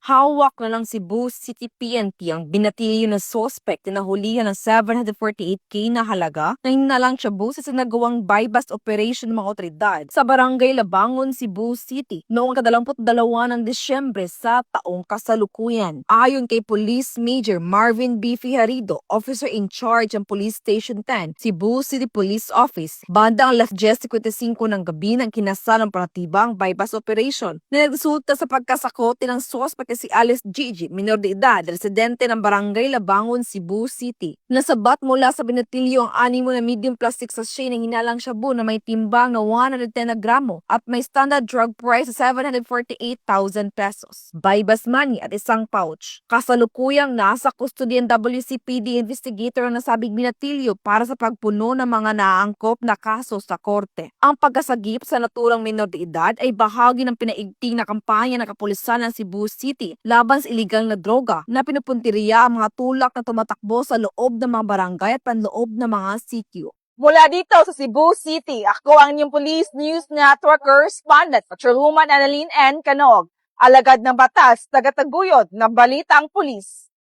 Hawak na ng Cebu City PNP ang binatilyo na suspect na nahulihan ng 748K na halaga na hinalang Shabu sa sinagawang buy-bust operation ng mga otoridad sa Barangay Labangon, Cebu City noong 22 ng Disyembre sa taong kasalukuyan. Ayon kay Police Major Marvin B. Fijarido, Officer in Charge ng Police Station 10, Cebu City Police Office, bandang 10:55 ng gabi nang kinasal ng operatiba ang buy-bust operation na nagresulta sa pagkasakote ng suspect si Alice Gigi, minor de edad, residente ng Barangay Labangon, Cebu City. Nasabat mula sa binatilyo ang 6 na medium plastic sachet na hinalang shabu na may timbang na 110 na gramo at may standard drug price sa 748,000 pesos. Buy-bust money at isang pouch. Kasalukuyang nasa custody ng WCPD investigator ang nasabing binatilyo para sa pagpuno ng mga naaangkop na kaso sa korte. Ang pagkasagip sa naturang minor de edad ay bahagi ng pinaigting na kampanya ng kapulisan ng Cebu City laban sa iligal na droga na pinupuntiriya ang mga tulak na tumatakbo sa loob ng mga barangay at panloob ng mga sitio. Mula dito sa Cebu City, ako ang inyong Police News Network correspondent, Patrolwoman Annalyn N. Canog. Alagad ng batas, tagataguyod ng balitang pulis.